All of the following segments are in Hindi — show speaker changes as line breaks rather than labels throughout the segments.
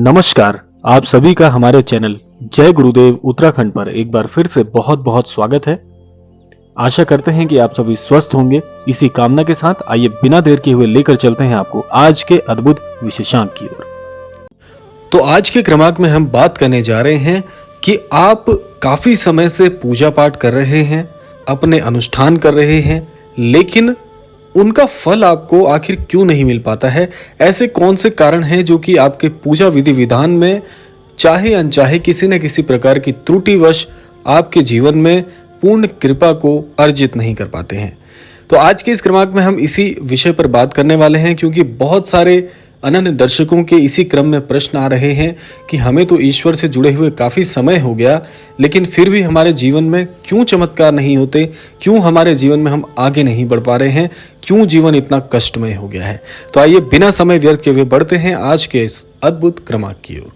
नमस्कार, आप सभी का हमारे चैनल जय गुरुदेव उत्तराखंड पर एक बार फिर से बहुत बहुत स्वागत है। आशा करते हैं कि आप सभी स्वस्थ होंगे। इसी कामना के साथ आइए बिना देर किए हुए लेकर चलते हैं आपको आज के अद्भुत विशेषांक की ओर।
तो आज के क्रमांक में हम बात करने जा रहे हैं कि आप काफी समय से पूजा पाठ कर रहे हैं, अपने अनुष्ठान कर रहे हैं, लेकिन उनका फल आपको आखिर क्यों नहीं मिल पाता है। ऐसे कौन से कारण हैं जो कि आपके पूजा विधि विधान में चाहे अनचाहे किसी न किसी प्रकार की त्रुटिवश आपके जीवन में पूर्ण कृपा को अर्जित नहीं कर पाते हैं। तो आज के इस क्रमांक में हम इसी विषय पर बात करने वाले हैं, क्योंकि बहुत सारे अनन्य दर्शकों के इसी क्रम में प्रश्न आ रहे हैं कि हमें तो ईश्वर से जुड़े हुए काफी समय हो गया, लेकिन फिर भी हमारे जीवन में क्यों चमत्कार नहीं होते, क्यों हमारे जीवन में हम आगे नहीं बढ़ पा रहे हैं, क्यों जीवन इतना कष्टमय हो गया है। तो आइए बिना समय व्यर्थ किए हुए बढ़ते हैं आज के इस अद्भुत क्रमांक की ओर।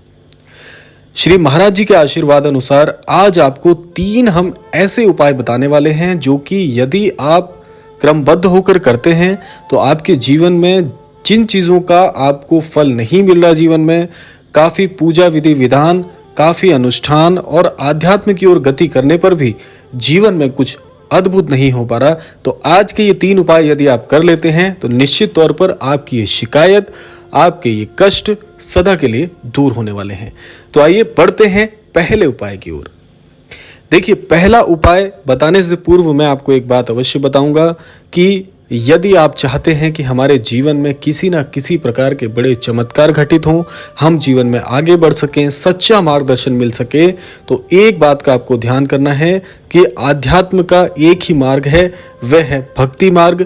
श्री महाराज जी के आशीर्वाद अनुसार आज आपको 3 हम ऐसे उपाय बताने वाले हैं जो कि यदि आप क्रमबद्ध होकर करते हैं तो आपके जीवन में जिन चीजों का आपको फल नहीं मिल रहा, जीवन में काफी पूजा विधि विधान, काफी अनुष्ठान और आध्यात्म की ओर गति करने पर भी जीवन में कुछ अद्भुत नहीं हो पा रहा, तो आज के ये 3 उपाय यदि आप कर लेते हैं तो निश्चित तौर पर आपकी ये शिकायत, आपके ये कष्ट सदा के लिए दूर होने वाले हैं। तो आइए बढ़ते हैं पहले उपाय की ओर। देखिए, पहला उपाय बताने से पूर्व मैं आपको एक बात अवश्य बताऊंगा कि यदि आप चाहते हैं कि हमारे जीवन में किसी न किसी प्रकार के बड़े चमत्कार घटित हों, हम जीवन में आगे बढ़ सकें, सच्चा मार्गदर्शन मिल सके, तो एक बात का आपको ध्यान करना है कि आध्यात्म का एक ही मार्ग है, वह है भक्ति मार्ग।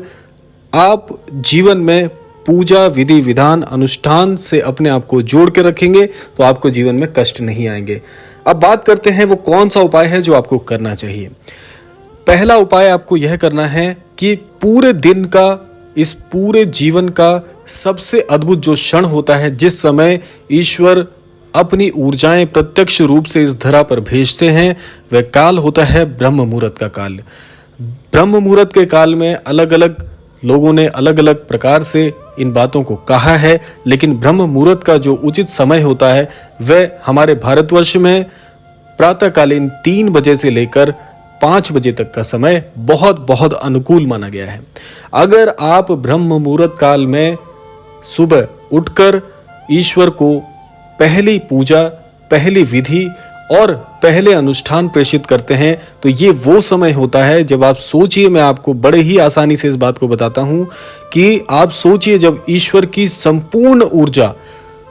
आप जीवन में पूजा विधि विधान अनुष्ठान से अपने आप को जोड़ के रखेंगे तो आपको जीवन में कष्ट नहीं आएंगे। अब बात करते हैं वो कौन सा उपाय है जो आपको करना चाहिए। पहला उपाय आपको यह करना है कि पूरे दिन का, इस पूरे जीवन का सबसे अद्भुत जो क्षण होता है, जिस समय ईश्वर अपनी ऊर्जाएं प्रत्यक्ष रूप से इस धरा पर भेजते हैं, वह काल होता है ब्रह्म मुहूर्त का काल। ब्रह्म मुहूर्त के काल में अलग अलग लोगों ने अलग अलग प्रकार से इन बातों को कहा है, लेकिन ब्रह्म मुहूर्त का जो उचित समय होता है वह हमारे भारतवर्ष में प्रातःकालीन 3 बजे से लेकर 5 बजे तक का समय बहुत बहुत अनुकूल माना गया है। अगर आप ब्रह्म मुहूर्त काल में सुबह उठकर ईश्वर को पहली पूजा, पहली विधि और पहले अनुष्ठान प्रेषित करते हैं तो ये वो समय होता है जब आप सोचिए, मैं आपको बड़े ही आसानी से इस बात को बताता हूं कि आप सोचिए जब ईश्वर की संपूर्ण ऊर्जा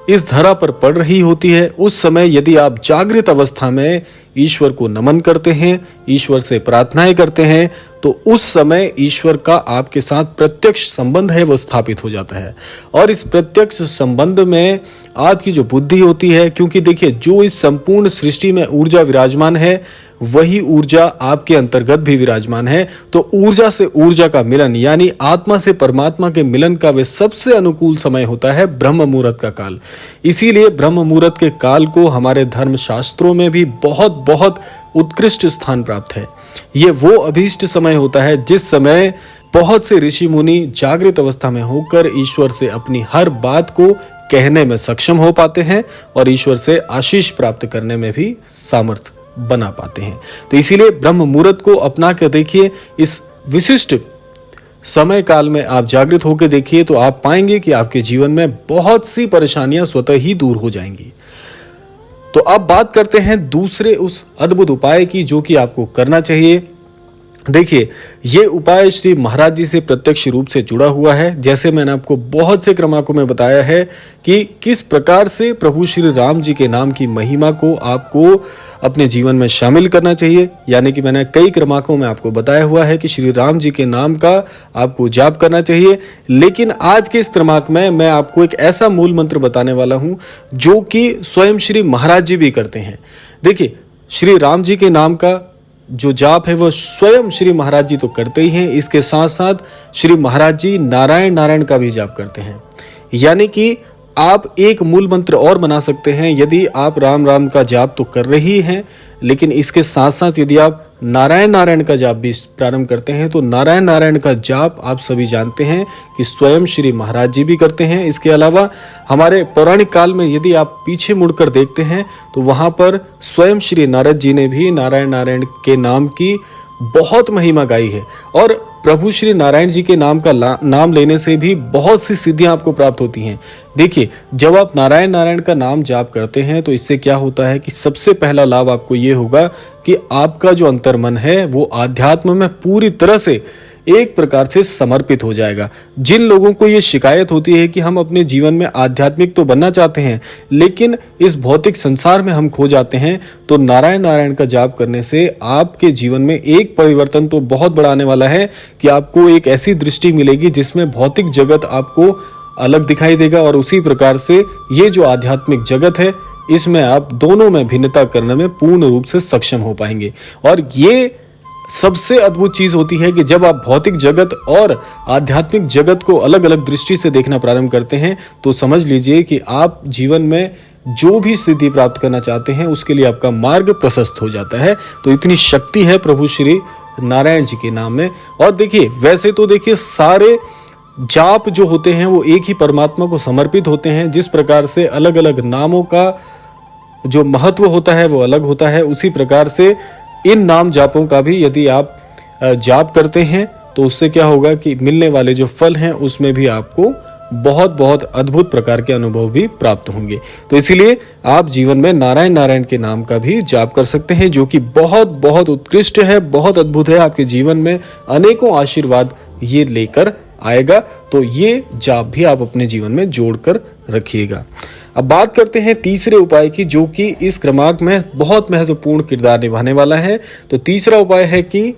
इस धरा पर पड़ रही होती है, उस समय यदि आप जागृत अवस्था में ईश्वर को नमन करते हैं, ईश्वर से प्रार्थनाएं करते हैं, तो उस समय ईश्वर का आपके साथ प्रत्यक्ष संबंध है वो स्थापित हो जाता है। और इस प्रत्यक्ष संबंध में आपकी जो बुद्धि होती है, क्योंकि देखिए जो इस संपूर्ण सृष्टि में ऊर्जा विराजमान है वही ऊर्जा आपके अंतर्गत भी विराजमान है, तो ऊर्जा से ऊर्जा का मिलन यानी आत्मा से परमात्मा के मिलन का वे सबसे अनुकूल समय होता है ब्रह्म मुहूर्त का काल। इसीलिए ब्रह्म मुहूर्त के काल को हमारे धर्म शास्त्रों में भी बहुत बहुत उत्कृष्ट स्थान प्राप्त है। ये वो अभीष्ट समय होता है जिस समय बहुत से ऋषि मुनि जागृत अवस्था में होकर ईश्वर से अपनी हर बात को कहने में सक्षम हो पाते हैं और ईश्वर से आशीष प्राप्त करने में भी सामर्थ्य बना पाते हैं। तो इसीलिए ब्रह्म मुहूर्त को अपना कर देखिए, इस विशिष्ट समय काल में आप जागृत होकर देखिए तो आप पाएंगे कि आपके जीवन में बहुत सी परेशानियां स्वतः ही दूर हो जाएंगी। तो अब बात करते हैं दूसरे उस अद्भुत उपाय की जो कि आपको करना चाहिए। देखिए, ये उपाय श्री महाराज जी से प्रत्यक्ष रूप से जुड़ा हुआ है। जैसे मैंने आपको बहुत से क्रमांकों में बताया है कि किस प्रकार से प्रभु श्री राम जी के नाम की महिमा को आपको अपने जीवन में शामिल करना चाहिए, यानी कि मैंने कई क्रमांकों में आपको बताया हुआ है कि श्री राम जी के नाम का आपको जाप करना चाहिए। लेकिन आज के इस क्रमांक में मैं आपको एक ऐसा मूल मंत्र बताने वाला हूं जो कि स्वयं श्री महाराज जी भी करते हैं। देखिए, श्री राम जी के नाम का जो जाप है वह स्वयं श्री महाराज जी तो करते ही हैं, इसके साथ साथ श्री महाराज जी नारायण नारायण का भी जाप करते हैं। यानी कि आप एक मूल मंत्र और बना सकते हैं। यदि आप राम राम का जाप तो कर रही हैं, लेकिन इसके साथ साथ यदि आप नारायण नारायण का जाप भी प्रारंभ करते हैं। तो नारायण नारायण का जाप आप सभी जानते हैं कि स्वयं श्री महाराज जी भी करते हैं। इसके अलावा हमारे पौराणिक काल में यदि आप पीछे मुड़कर देखते हैं तो वहां पर स्वयं श्री नारद जी ने भी नारायण नारायण के नाम की बहुत महिमा गाई है। और प्रभु श्री नारायण जी के नाम का नाम लेने से भी बहुत सी सिद्धियां आपको प्राप्त होती हैं। देखिए, जब आप नारायण नारायण का नाम जाप करते हैं तो इससे क्या होता है कि सबसे पहला लाभ आपको ये होगा कि आपका जो अंतर्मन है वो आध्यात्म में पूरी तरह से एक प्रकार से समर्पित हो जाएगा। जिन लोगों को ये शिकायत होती है कि हम अपने जीवन में आध्यात्मिक तो बनना चाहते हैं लेकिन इस भौतिक संसार में हम खो जाते हैं, तो नारायण नारायण का जाप करने से आपके जीवन में एक परिवर्तन तो बहुत बड़ा आने वाला है कि आपको एक ऐसी दृष्टि मिलेगी जिसमें भौतिक जगत आपको अलग दिखाई देगा और उसी प्रकार से ये जो आध्यात्मिक जगत है इसमें आप दोनों में भिन्नता करने में पूर्ण रूप से सक्षम हो पाएंगे। और ये सबसे अद्भुत चीज होती है कि जब आप भौतिक जगत और आध्यात्मिक जगत को अलग अलग दृष्टि से देखना प्रारंभ करते हैं तो समझ लीजिए कि आप जीवन में जो भी सिद्धि प्राप्त करना चाहते हैं उसके लिए आपका मार्ग प्रशस्त हो जाता है। तो इतनी शक्ति है प्रभु श्री नारायण जी के नाम में। और देखिए, वैसे तो देखिए सारे जाप जो होते हैं वो एक ही परमात्मा को समर्पित होते हैं। जिस प्रकार से अलग अलग नामों का जो महत्व होता है वो अलग होता है, उसी प्रकार से इन नाम जापों का भी यदि आप जाप करते हैं तो उससे क्या होगा कि मिलने वाले जो फल हैं उसमें भी आपको बहुत बहुत अद्भुत प्रकार के अनुभव भी प्राप्त होंगे। तो इसीलिए आप जीवन में नारायण नारायण के नाम का भी जाप कर सकते हैं, जो कि बहुत बहुत उत्कृष्ट है, बहुत अद्भुत है। आपके जीवन में अनेकों आशीर्वाद ये लेकर आएगा। तो ये जाप भी आप अपने जीवन में जोड़कर रखिएगा। अब बात करते हैं तीसरे उपाय की, जो कि इस क्रमांक में बहुत महत्वपूर्ण किरदार निभाने वाला है। तो तीसरा उपाय है कि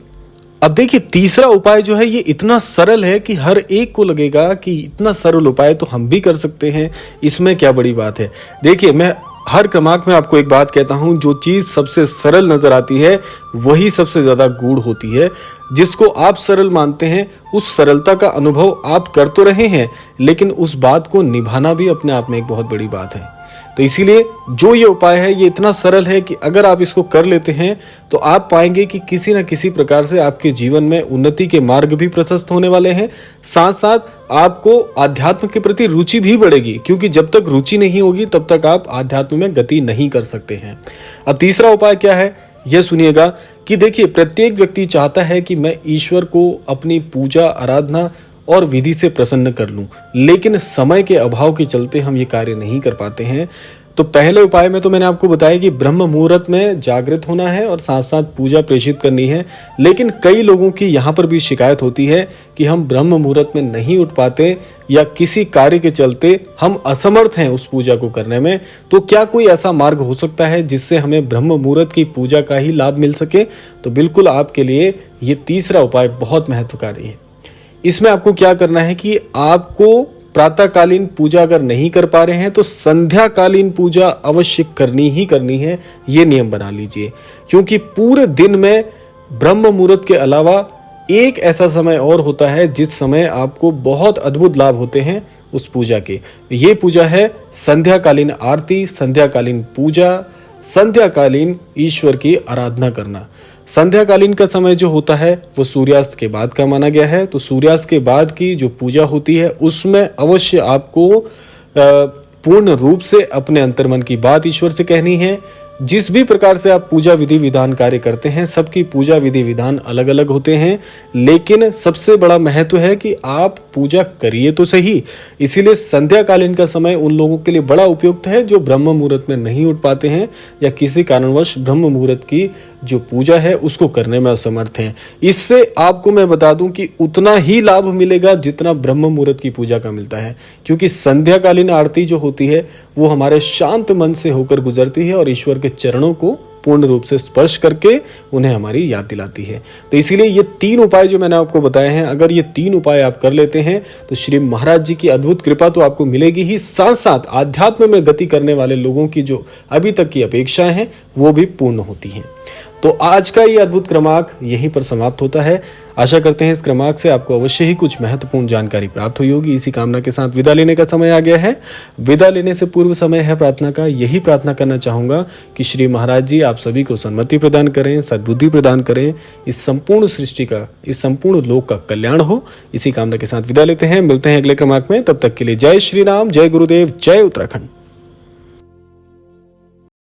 अब देखिए, तीसरा उपाय जो है ये इतना सरल है कि हर एक को लगेगा कि इतना सरल उपाय तो हम भी कर सकते हैं, इसमें क्या बड़ी बात है। देखिए, मैं हर क्रमांक में आपको एक बात कहता हूं, जो चीज सबसे सरल नजर आती है वही सबसे ज्यादा गूढ़ होती है। जिसको आप सरल मानते हैं उस सरलता का अनुभव आप कर तो रहे हैं, लेकिन उस बात को निभाना भी अपने आप में एक बहुत बड़ी बात है। तो इसीलिए जो ये उपाय है ये इतना सरल है कि अगर आप इसको कर लेते हैं तो आप पाएंगे कि किसी न किसी प्रकार से आपके जीवन में उन्नति के मार्ग भी प्रशस्त होने वाले हैं। साथ साथ आपको आध्यात्म के प्रति रुचि भी बढ़ेगी, क्योंकि जब तक रुचि नहीं होगी तब तक आप आध्यात्म में गति नहीं कर सकते हैं। अब तीसरा उपाय क्या है यह सुनिएगा कि देखिए, प्रत्येक व्यक्ति चाहता है कि मैं ईश्वर को अपनी पूजा आराधना और विधि से प्रसन्न कर लूं, लेकिन समय के अभाव के चलते हम ये कार्य नहीं कर पाते हैं। तो पहले उपाय में तो मैंने आपको बताया कि ब्रह्म मुहूर्त में जागृत होना है और साथ साथ पूजा प्रेषित करनी है। लेकिन कई लोगों की यहाँ पर भी शिकायत होती है कि हम ब्रह्म मुहूर्त में नहीं उठ पाते या किसी कार्य के चलते हम असमर्थ हैं उस पूजा को करने में। तो क्या कोई ऐसा मार्ग हो सकता है जिससे हमें ब्रह्म मुहूर्त की पूजा का ही लाभ मिल सके? तो बिल्कुल आपके लिए ये तीसरा उपाय बहुत महत्वकारी है। इसमें आपको क्या करना है कि आपको प्रातःकालीन पूजा अगर नहीं कर पा रहे हैं तो संध्याकालीन पूजा अवश्य करनी ही करनी है, ये नियम बना लीजिए। क्योंकि पूरे दिन में ब्रह्म मुहूर्त के अलावा एक ऐसा समय और होता है जिस समय आपको बहुत अद्भुत लाभ होते हैं उस पूजा के। ये पूजा है संध्याकालीन आरती, संध्याकालीन पूजा, संध्याकालीन ईश्वर की आराधना करना। संध्याकालीन का समय जो होता है वो सूर्यास्त के बाद का माना गया है। तो सूर्यास्त के बाद की जो पूजा होती है उसमें अवश्य आपको पूर्ण रूप से अपने अंतर्मन की बात ईश्वर से कहनी है। जिस भी प्रकार से आप पूजा विधि विधान कार्य करते हैं, सबकी पूजा विधि विधान अलग अलग होते हैं, लेकिन सबसे बड़ा महत्व है कि आप पूजा करिए तो सही। इसीलिए संध्याकालीन का समय उन लोगों के लिए बड़ा उपयुक्त है जो ब्रह्म मुहूर्त में नहीं उठ पाते हैं या किसी कारणवश ब्रह्म मुहूर्त की जो पूजा है उसको करने में असमर्थ हैं। इससे आपको मैं बता दूं कि उतना ही लाभ मिलेगा जितना ब्रह्म मुहूर्त की पूजा का मिलता है, क्योंकि संध्याकालीन आरती जो होती है वो हमारे शांत मन से होकर गुजरती है और ईश्वर के चरणों को पूर्ण रूप से स्पर्श करके उन्हें हमारी याद दिलाती है। तो इसीलिए ये 3 उपाय जो मैंने आपको बताए हैं, अगर ये 3 उपाय आप कर लेते हैं तो श्री महाराज जी की अद्भुत कृपा तो आपको मिलेगी ही, साथ साथ आध्यात्म में गति करने वाले लोगों की जो अभी तक की अपेक्षाएं हैं वो भी पूर्ण होती हैं। तो आज का ये अद्भुत क्रमांक यहीं पर समाप्त होता है। आशा करते हैं इस क्रमांक से आपको अवश्य ही कुछ महत्वपूर्ण जानकारी प्राप्त हुई होगी। इसी कामना के साथ विदा लेने का समय आ गया है। विदा लेने से पूर्व समय है प्रार्थना का। यही प्रार्थना करना चाहूंगा कि श्री महाराज जी आप सभी को सन्मति प्रदान करें, सद्बुद्धि प्रदान करें, इस संपूर्ण सृष्टि का, इस संपूर्ण लोक का कल्याण हो। इसी कामना के साथ विदा लेते हैं। मिलते हैं अगले क्रमांक में। तब तक के लिए जय श्री राम, जय गुरुदेव, जय उत्तराखंड।